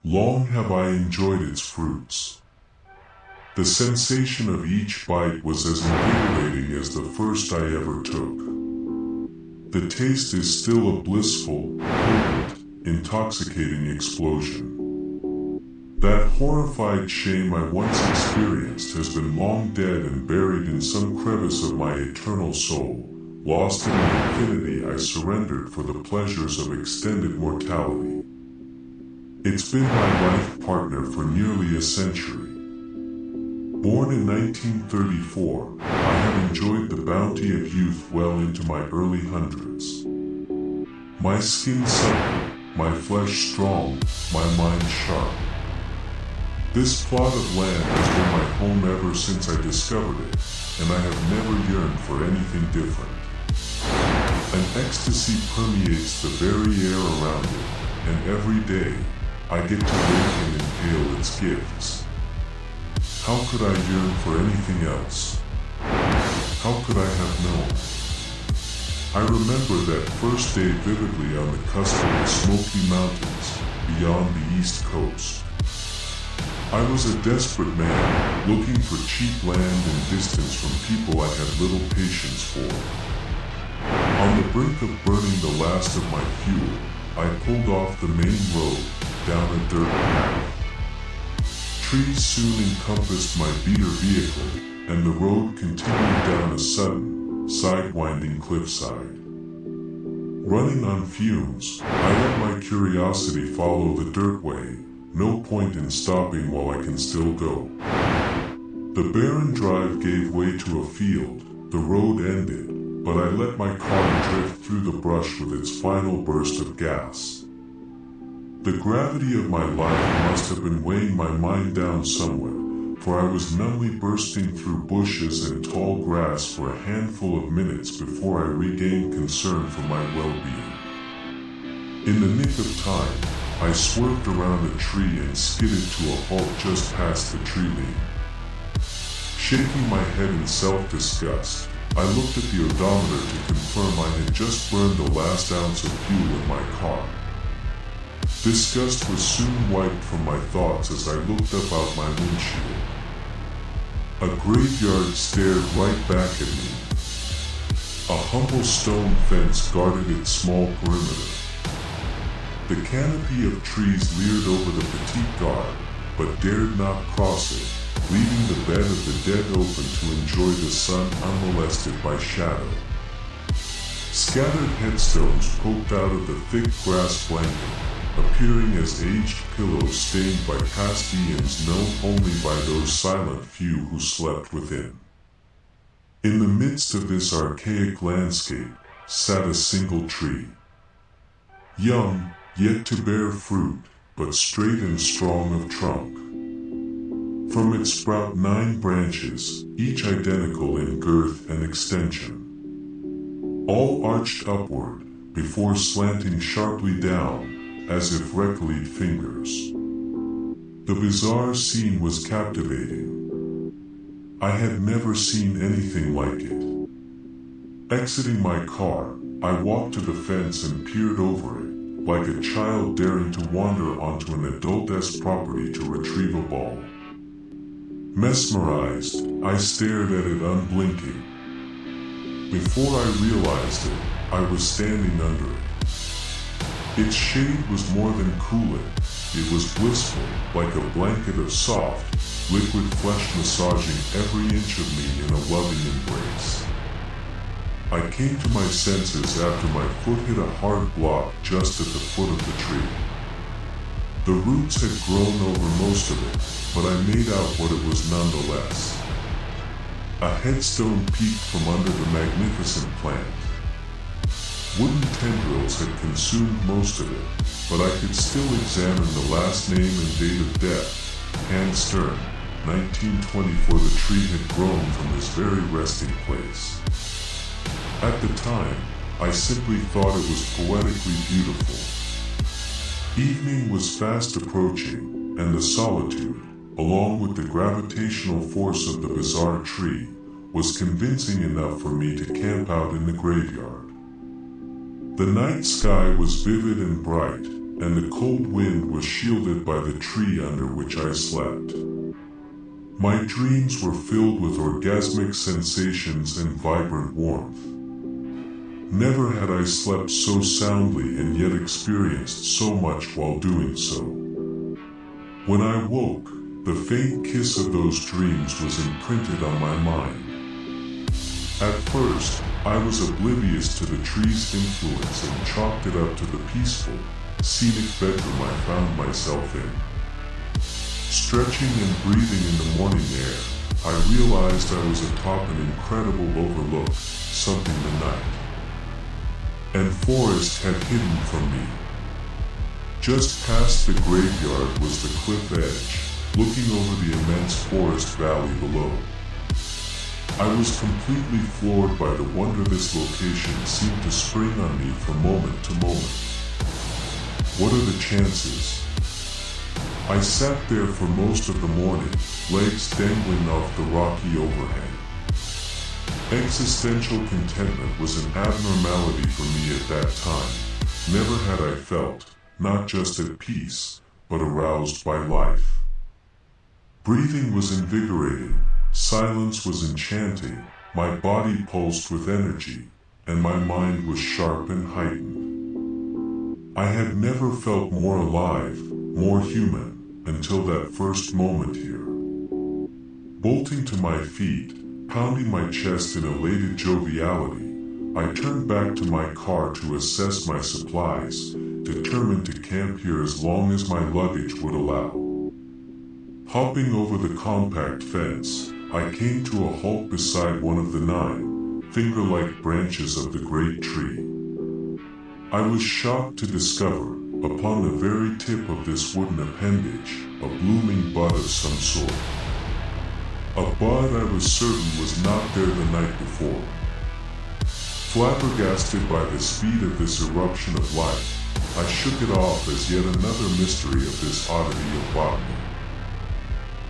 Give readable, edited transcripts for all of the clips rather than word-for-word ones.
Long have I enjoyed its fruits. The sensation of each bite was as invigorating as the first I ever took. The taste is still a blissful, potent, intoxicating explosion. That horrified shame I once experienced has been long dead and buried in some crevice of my eternal soul. Lost in the infinity, I surrendered for the pleasures of extended mortality. It's been my life partner for nearly a century. Born in 1934, I have enjoyed the bounty of youth well into my early hundreds. My skin supple, my flesh strong, my mind sharp. This plot of land has been my home ever since I discovered it, and I have never yearned for anything different. An ecstasy permeates the very air around it, and every day, I get to wake and inhale its gifts. How could I yearn for anything else? How could I have known? I remember that first day vividly on the cusp of the Smoky Mountains, beyond the East Coast. I was a desperate man, looking for cheap land and distance from people I had little patience for. On the brink of burning the last of my fuel, I pulled off the main road, down a dirt path. Trees soon encompassed my beater vehicle, and the road continued down a sudden, sidewinding cliffside. Running on fumes, I let my curiosity follow the dirtway. No point in stopping while I can still go. The barren drive gave way to a field, the road ended, but I let my car drift through the brush with its final burst of gas. The gravity of my life must have been weighing my mind down somewhat, for I was numbly bursting through bushes and tall grass for a handful of minutes before I regained concern for my well-being. In the nick of time, I swerved around a tree and skidded to a halt just past the tree line. Shaking my head in self-disgust, I looked at the odometer to confirm I had just burned the last ounce of fuel in my car. Disgust was soon wiped from my thoughts as I looked up out my windshield. A graveyard stared right back at me. A humble stone fence guarded its small perimeter. The canopy of trees leered over the petite garde, but dared not cross it, leaving the bed of the dead open to enjoy the sun unmolested by shadow. Scattered headstones poked out of the thick grass blanket, appearing as aged pillows stained by past eons known only by those silent few who slept within. In the midst of this archaic landscape sat a single tree. Young, yet to bear fruit, but straight and strong of trunk. From its sprout 9 branches, each identical in girth and extension. All arched upward, before slanting sharply down, as if rectilied fingers. The bizarre scene was captivating. I had never seen anything like it. Exiting my car, I walked to the fence and peered over it, like a child daring to wander onto an adult-esque property to retrieve a ball. Mesmerized, I stared at it unblinking. Before I realized it, I was standing under it. Its shade was more than cooling. It was blissful, like a blanket of soft, liquid flesh massaging every inch of me in a loving embrace. I came to my senses after my foot hit a hard block just at the foot of the tree. The roots had grown over most of it, but I made out what it was nonetheless. A headstone peeked from under the magnificent plant. Wooden tendrils had consumed most of it, but I could still examine the last name and date of death, hand stern, 1924. The tree had grown from this very resting place. At the time, I simply thought it was poetically beautiful. Evening was fast approaching, and the solitude, along with the gravitational force of the bizarre tree, was convincing enough for me to camp out in the graveyard. The night sky was vivid and bright, and the cold wind was shielded by the tree under which I slept. My dreams were filled with orgasmic sensations and vibrant warmth. Never had I slept so soundly and yet experienced so much while doing so. When I woke, the faint kiss of those dreams was imprinted on my mind. At first, I was oblivious to the tree's influence and chalked it up to the peaceful, scenic bedroom I found myself in. Stretching and breathing in the morning air, I realized I was atop an incredible overlook, something the night and forest had hidden from me. Just past the graveyard was the cliff edge, looking over the immense forest valley below. I was completely floored by the wonder this location seemed to spring on me from moment to moment. What are the chances? I sat there for most of the morning, legs dangling off the rocky overhang. Existential contentment was an abnormality for me at that time. Never had I felt, not just at peace, but aroused by life. Breathing was invigorating, silence was enchanting, my body pulsed with energy, and my mind was sharp and heightened. I had never felt more alive, more human, until that first moment here. Bolting to my feet, pounding my chest in elated joviality, I turned back to my car to assess my supplies, determined to camp here as long as my luggage would allow. Hopping over the compact fence, I came to a halt beside one of the 9 finger-like branches of the great tree. I was shocked to discover, upon the very tip of this wooden appendage, a blooming bud of some sort. A bud I was certain was not there the night before. Flabbergasted by the speed of this eruption of life, I shook it off as yet another mystery of this oddity of botany.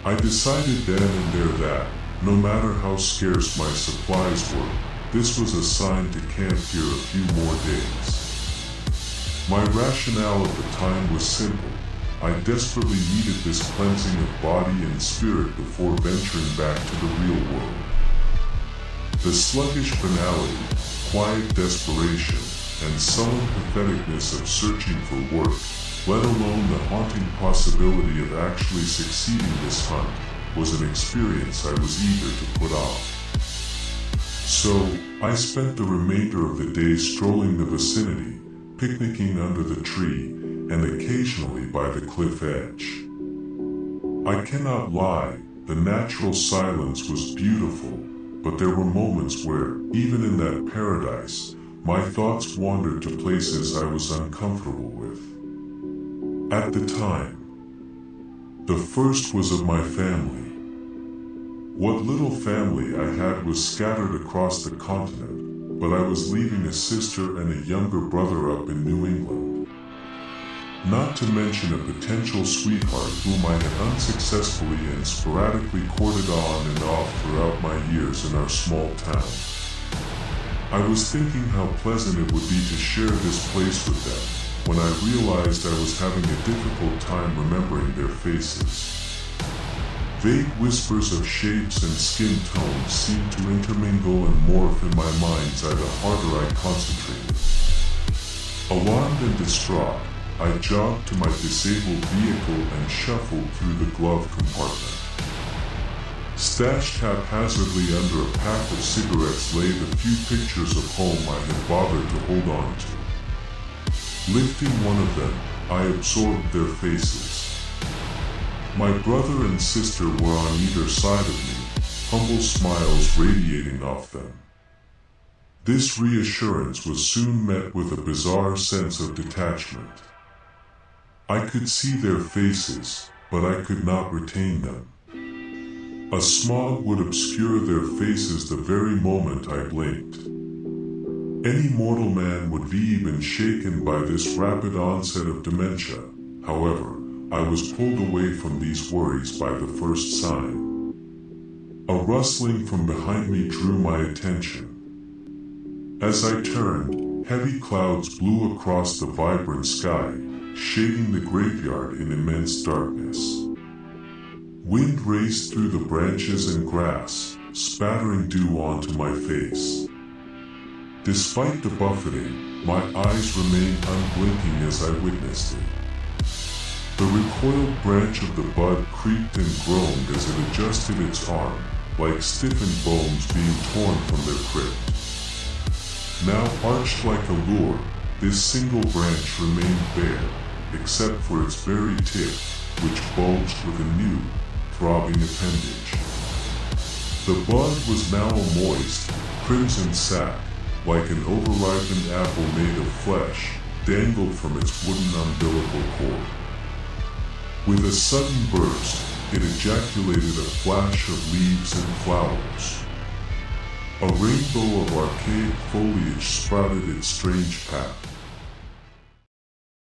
I decided then and there that, no matter how scarce my supplies were, this was a sign to camp here a few more days. My rationale at the time was simple. I desperately needed this cleansing of body and spirit before venturing back to the real world. The sluggish banality, quiet desperation, and sullen patheticness of searching for work, let alone the haunting possibility of actually succeeding this hunt, was an experience I was eager to put off. So, I spent the remainder of the day strolling the vicinity, picnicking under the tree, and occasionally by the cliff edge. I cannot lie, the natural silence was beautiful, but there were moments where, even in that paradise, my thoughts wandered to places I was uncomfortable with. At the time, the first was of my family. What little family I had was scattered across the continent, but I was leaving a sister and a younger brother up in New England. Not to mention a potential sweetheart whom I had unsuccessfully and sporadically courted on and off throughout my years in our small town. I was thinking how pleasant it would be to share this place with them, when I realized I was having a difficult time remembering their faces. Vague whispers of shapes and skin tones seemed to intermingle and morph in my mind's eye the harder I concentrated. Alarmed and distraught, I jogged to my disabled vehicle and shuffled through the glove compartment. Stashed haphazardly under a pack of cigarettes lay the few pictures of home I had bothered to hold on to. Lifting one of them, I absorbed their faces. My brother and sister were on either side of me, humble smiles radiating off them. This reassurance was soon met with a bizarre sense of detachment. I could see their faces, but I could not retain them. A smog would obscure their faces the very moment I blinked. Any mortal man would be even shaken by this rapid onset of dementia. However, I was pulled away from these worries by the first sign. A rustling from behind me drew my attention. As I turned, heavy clouds blew across the vibrant sky, shading the graveyard in immense darkness. Wind raced through the branches and grass, spattering dew onto my face. Despite the buffeting, my eyes remained unblinking as I witnessed it. The recoiled branch of the bud creaked and groaned as it adjusted its arm, like stiffened bones being torn from their crypt. Now arched like a lure, this single branch remained bare, except for its very tip, which bulged with a new, throbbing appendage. The bud was now a moist, crimson sack, like an overripened apple made of flesh, dangled from its wooden umbilical cord. With a sudden burst, it ejaculated a flash of leaves and flowers. A rainbow of archaic foliage sprouted its strange path.